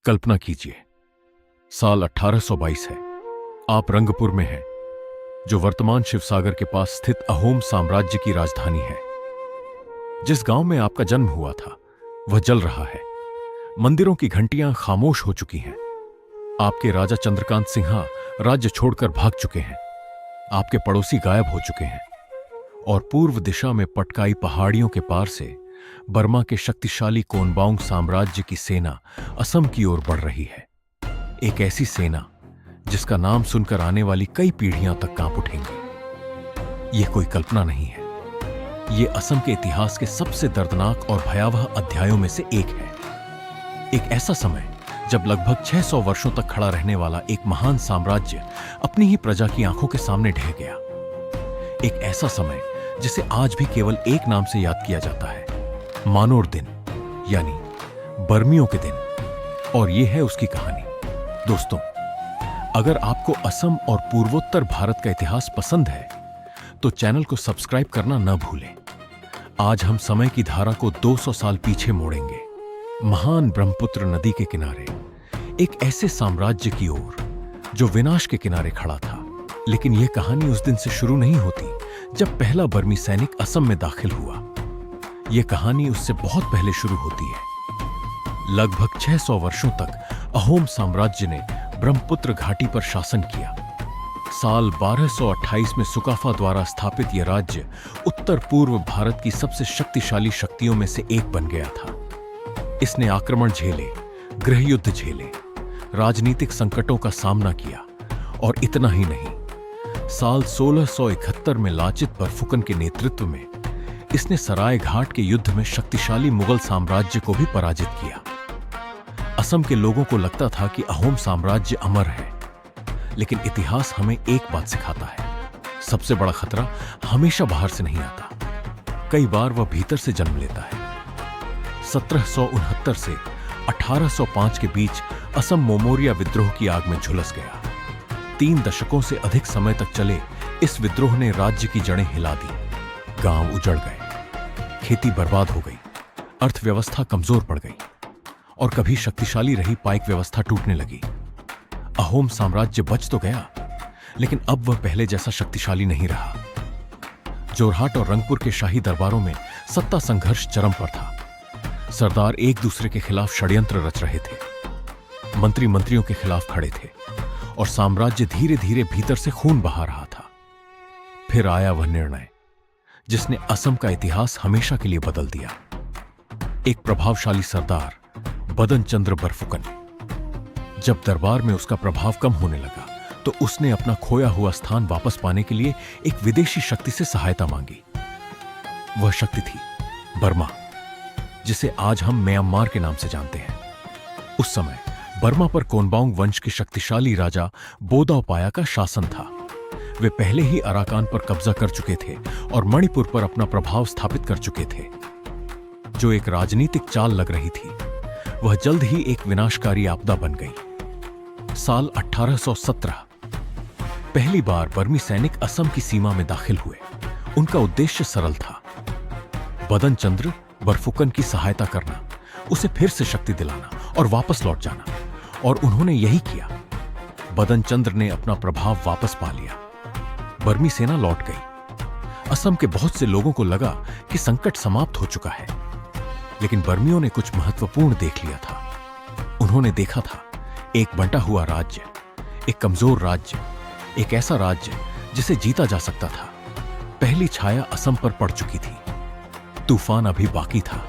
कल्पना कीजिए, साल 1822 है। आप रंगपुर में हैं, जो वर्तमान शिवसागर के पास स्थित अहोम साम्राज्य की राजधानी है। जिस गांव में आपका जन्म हुआ था वह जल रहा है। मंदिरों की घंटियां खामोश हो चुकी हैं। आपके राजा चंद्रकांत सिंहा राज्य छोड़कर भाग चुके हैं। आपके पड़ोसी गायब हो चुके हैं और पूर्व दिशा में पटकाई पहाड़ियों के पार से बर्मा के शक्तिशाली कोनबांग साम्राज्य की सेना असम की ओर बढ़ रही है। एक ऐसी सेना जिसका नाम सुनकर आने वाली कई पीढ़ियां तक कांप उठेंगी। यह कोई कल्पना नहीं है, यह असम के इतिहास के सबसे दर्दनाक और भयावह अध्यायों में से एक है। एक ऐसा समय जब लगभग 600 वर्षों तक खड़ा रहने वाला एक महान साम्राज्य अपनी ही प्रजा की आंखों के सामने ढह गया। एक ऐसा समय जिसे आज भी केवल एक नाम से याद किया जाता है, मानोर दिन, यानी बर्मियों के दिन। और यह है उसकी कहानी। दोस्तों, अगर आपको असम और पूर्वोत्तर भारत का इतिहास पसंद है तो चैनल को सब्सक्राइब करना न भूलें। आज हम समय की धारा को 200 साल पीछे मोड़ेंगे, महान ब्रह्मपुत्र नदी के किनारे, एक ऐसे साम्राज्य की ओर जो विनाश के किनारे खड़ा था। लेकिन यह कहानी उस दिन से शुरू नहीं होती जब पहला बर्मी सैनिक असम में दाखिल हुआ। यह कहानी उससे बहुत पहले शुरू होती है। लगभग 600 वर्षों तक अहोम साम्राज्य ने ब्रह्मपुत्र घाटी पर शासन किया। साल 1228 में सुकाफा द्वारा स्थापित यह राज्य उत्तर पूर्व भारत की सबसे शक्तिशाली शक्तियों में से एक बन गया था। इसने आक्रमण झेले, गृहयुद्ध झेले, राजनीतिक संकटों का सामना किया और इतना ही नहीं, साल 1671 में लाचित बरफुकन के नेतृत्व में इसने सराय घाट के युद्ध में शक्तिशाली मुगल साम्राज्य को भी पराजित किया। असम के लोगों को लगता था कि अहोम साम्राज्य अमर है, लेकिन इतिहास हमें एक बात सिखाता है, सबसे बड़ा खतरा हमेशा बाहर से नहीं आता, कई बार वह भीतर से जन्म लेता है। 1769 से 1805 के बीच असम मोमोरिया विद्रोह की आग में झुलस गया। 3 दशकों से अधिक समय तक चले इस विद्रोह ने राज्य की जड़ें हिला दी। गांव उजड़ गए, खेती बर्बाद हो गई, अर्थव्यवस्था कमजोर पड़ गई और कभी शक्तिशाली रही पाइक व्यवस्था टूटने लगी। अहोम साम्राज्य बच तो गया, लेकिन अब वह पहले जैसा शक्तिशाली नहीं रहा। जोरहाट और रंगपुर के शाही दरबारों में सत्ता संघर्ष चरम पर था। सरदार एक दूसरे के खिलाफ षड्यंत्र रच रहे थे, मंत्री मंत्रियों के खिलाफ खड़े थे और साम्राज्य धीरे धीरे भीतर से खून बहा रहा था। फिर आया वह निर्णय जिसने असम का इतिहास हमेशा के लिए बदल दिया। एक प्रभावशाली सरदार बदन चंद्र बरफुकन, जब दरबार में उसका प्रभाव कम होने लगा तो उसने अपना खोया हुआ स्थान वापस पाने के लिए एक विदेशी शक्ति से सहायता मांगी। वह शक्ति थी बर्मा, जिसे आज हम म्यांमार के नाम से जानते हैं। उस समय बर्मा पर कोनबांग वंश के शक्तिशाली राजा बोदाओपाया का शासन था। वे पहले ही अराकान पर कब्जा कर चुके थे और मणिपुर पर अपना प्रभाव स्थापित कर चुके थे। जो एक राजनीतिक चाल लग रही थी, वह जल्द ही एक विनाशकारी आपदा बन गई। साल 1817 पहली बार बर्मी सैनिक असम की सीमा में दाखिल हुए। उनका उद्देश्य सरल था, बदन चंद्र बरफुकन की सहायता करना, उसे फिर से शक्ति दिलाना और वापस लौट जाना। और उन्होंने यही किया। बदन चंद्र ने अपना प्रभाव वापस पा लिया। बर्मी सेना लौट गई। असम के बहुत से लोगों को लगा कि संकट समाप्त हो चुका है, लेकिन बर्मियों ने कुछ महत्वपूर्ण देख लिया था। उन्होंने देखा था एक बंटा हुआ राज्य, एक कमजोर राज्य, एक ऐसा राज्य जिसे जीता जा सकता था। पहली छाया असम पर पड़ चुकी थी, तूफान अभी बाकी था।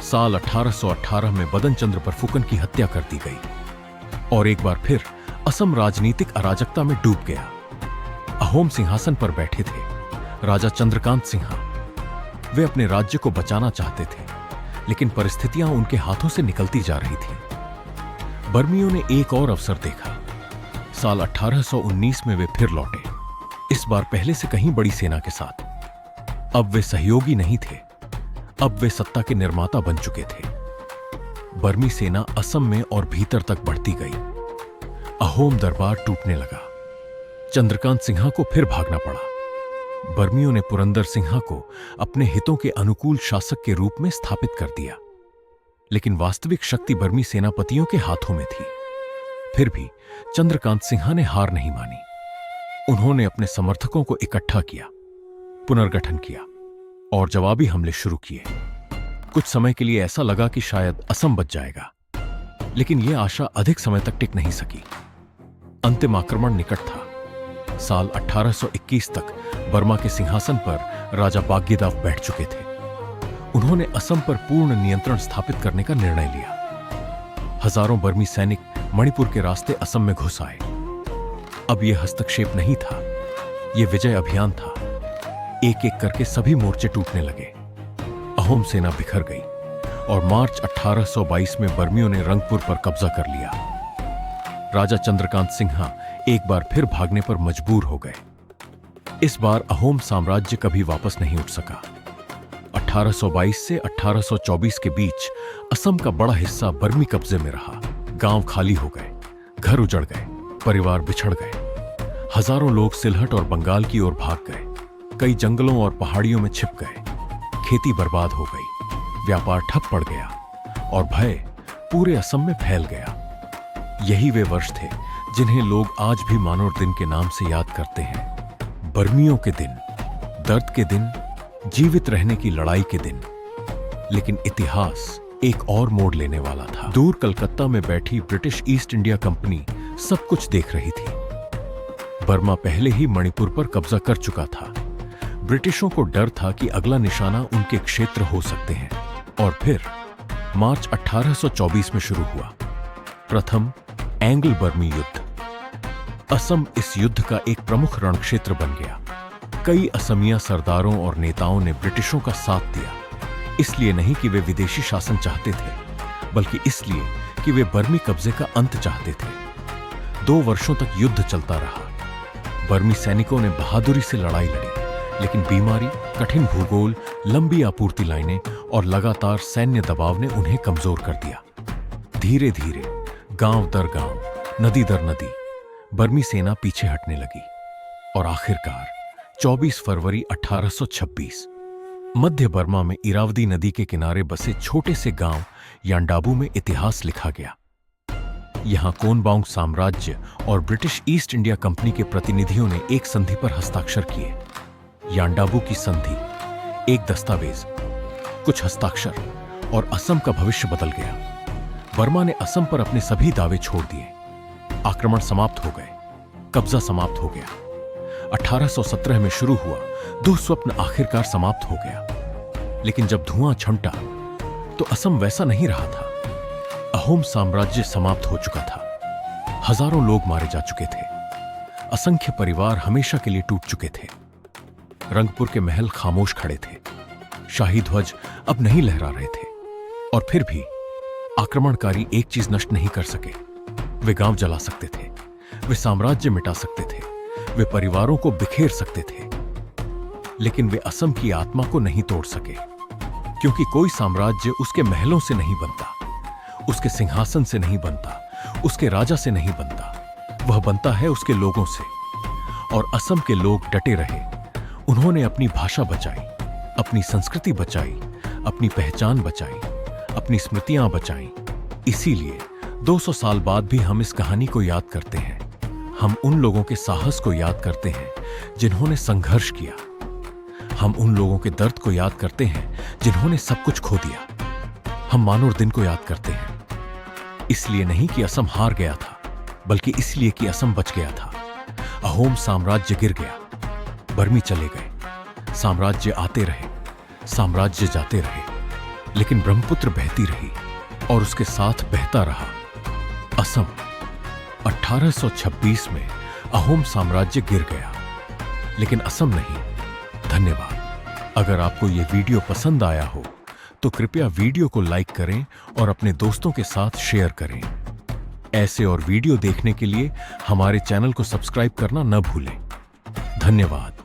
साल 1818 में बदन चंद्र बरफुकन की हत्या कर दी गई और एक बार फिर असम राजनीतिक अराजकता में डूब गया। अहोम सिंहासन पर बैठे थे राजा चंद्रकांत सिंहा। वे अपने राज्य को बचाना चाहते थे, लेकिन परिस्थितियां उनके हाथों से निकलती जा रही थी। बर्मियों ने एक और अवसर देखा। साल 1819 में वे फिर लौटे, इस बार पहले से कहीं बड़ी सेना के साथ। अब वे सहयोगी नहीं थे, अब वे सत्ता के निर्माता बन चुके थे। बर्मी सेना असम में और भीतर तक बढ़ती गई। अहोम दरबार टूटने लगा। चंद्रकांत सिंहा को फिर भागना पड़ा। बर्मियों ने पुरंदर सिंहा को अपने हितों के अनुकूल शासक के रूप में स्थापित कर दिया। लेकिन वास्तविक शक्ति बर्मी सेनापतियों के हाथों में थी। फिर भी चंद्रकांत सिन्हा ने हार नहीं मानी। उन्होंने अपने समर्थकों को इकट्ठा किया, पुनर्गठन किया और जवाबी हमले शुरू किए। कुछ समय के लिए ऐसा लगा कि शायद असम बच जाएगा, लेकिन यह आशा अधिक समय तक टिक नहीं सकी। अंतिम आक्रमण निकट था। साल 1821 तक बर्मा के सिंहासन पर राजा बाग्यदाव बैठ चुके थे। उन्होंने असम पर पूर्ण नियंत्रण स्थापित करने का निर्णय लिया। हजारों बर्मी सैनिक मणिपुर के रास्ते असम में घुस आए। अब यह हस्तक्षेप नहीं था, यह विजय अभियान था। एक एक करके सभी मोर्चे टूटने लगे। अहोम सेना बिखर गई और मार्च 1822 में बर्मियों ने रंगपुर पर कब्जा कर लिया। राजा चंद्रकांत सिन्हा एक बार फिर भागने पर मजबूर हो गए। इस बार अहोम साम्राज्य कभी वापस नहीं उठ सका। 1822 से 1824 के बीच असम का बड़ा हिस्सा बर्मी कब्जे में रहा। गांव खाली हो गए, घर उजड़ गए, परिवार बिछड़ गए। हजारों लोग सिलहट और बंगाल की ओर भाग गए। कई जंगलों और पहाड़ियों में छिप गए। खेती बर्बाद हो गई, व्यापार ठप पड़ गया और भय पूरे असम में फैल गया। यही वे वर्ष थे जिन्हें लोग आज भी मानोर दिन के नाम से याद करते हैं। बर्मियों के दिन, दर्द के दिन, जीवित रहने की लड़ाई के दिन। लेकिन इतिहास एक और मोड़ लेने वाला था। दूर कलकत्ता में बैठी ब्रिटिश ईस्ट इंडिया कंपनी सब कुछ देख रही थी। बर्मा पहले ही मणिपुर पर कब्जा कर चुका था। ब्रिटिशों को डर था कि अगला निशाना उनके क्षेत्र हो सकते हैं। और फिर मार्च 1824 में शुरू हुआ प्रथम एंग्ल बर्मी युद्ध। असम इस युद्ध का एक प्रमुख रणक्षेत्र बन गया। कई असमिया सरदारों और नेताओं ने ब्रिटिशों का साथ दिया, इसलिए नहीं कि वे विदेशी शासन चाहते थे, बल्कि इसलिए कि वे बर्मी कब्जे का अंत चाहते थे। 2 वर्षों तक युद्ध चलता रहा। बर्मी सैनिकों ने बहादुरी से लड़ाई लड़ी, लेकिन बीमारी, कठिन भूगोल, लंबी आपूर्ति लाइनें और लगातार सैन्य दबाव ने उन्हें कमजोर कर दिया। धीरे धीरे गांव दर गांव, नदी दर नदी बर्मी सेना पीछे हटने लगी और आखिरकार 24 फरवरी 1826 मध्य बर्मा में इरावदी नदी के किनारे बसे छोटे से गांव यांडाबू में इतिहास लिखा गया। यहां कोनबांग साम्राज्य और ब्रिटिश ईस्ट इंडिया कंपनी के प्रतिनिधियों ने एक संधि पर हस्ताक्षर किए। यांडाबू की संधि, एक दस्तावेज, कुछ हस्ताक्षर और असम का भविष्य बदल गया। बर्मा ने असम पर अपने सभी दावे छोड़ दिए। आक्रमण समाप्त हो गए, कब्जा समाप्त हो गया। 1817 में शुरू हुआ दुःस्वप्न आखिरकार समाप्त हो गया। लेकिन जब धुआं छंटा तो असम वैसा नहीं रहा था। अहोम साम्राज्य समाप्त हो चुका था। हजारों लोग मारे जा चुके थे। असंख्य परिवार हमेशा के लिए टूट चुके थे। रंगपुर के महल खामोश खड़े थे। शाही ध्वज अब नहीं लहरा रहे थे। और फिर भी आक्रमणकारी एक चीज नष्ट नहीं कर सके। वे गांव जला सकते थे, वे साम्राज्य मिटा सकते थे, वे परिवारों को बिखेर सकते थे, लेकिन वे असम की आत्मा को नहीं तोड़ सके। क्योंकि कोई साम्राज्य उसके महलों से नहीं बनता, उसके सिंहासन से नहीं बनता, उसके राजा से नहीं बनता। वह बनता है उसके लोगों से। और असम के लोग डटे रहे। उन्होंने अपनी भाषा बचाई, अपनी संस्कृति बचाई, अपनी पहचान बचाई, अपनी स्मृतियां बचाई। इसीलिए 200 साल बाद भी हम इस कहानी को याद करते हैं। हम उन लोगों के साहस को याद करते हैं जिन्होंने संघर्ष किया। हम उन लोगों के दर्द को याद करते हैं जिन्होंने सब कुछ खो दिया। हम मानोर दिन को याद करते हैं, इसलिए नहीं कि असम हार गया था, बल्कि इसलिए कि असम बच गया था। अहोम साम्राज्य गिर गया, बर्मी चले गए, साम्राज्य आते रहे, साम्राज्य जाते रहे, लेकिन ब्रह्मपुत्र बहती रही और उसके साथ बहता रहा असम। 1826 में अहोम साम्राज्य गिर गया, लेकिन असम नहीं। धन्यवाद। अगर आपको यह वीडियो पसंद आया हो तो कृपया वीडियो को लाइक करें और अपने दोस्तों के साथ शेयर करें। ऐसे और वीडियो देखने के लिए हमारे चैनल को सब्सक्राइब करना न भूलें। धन्यवाद।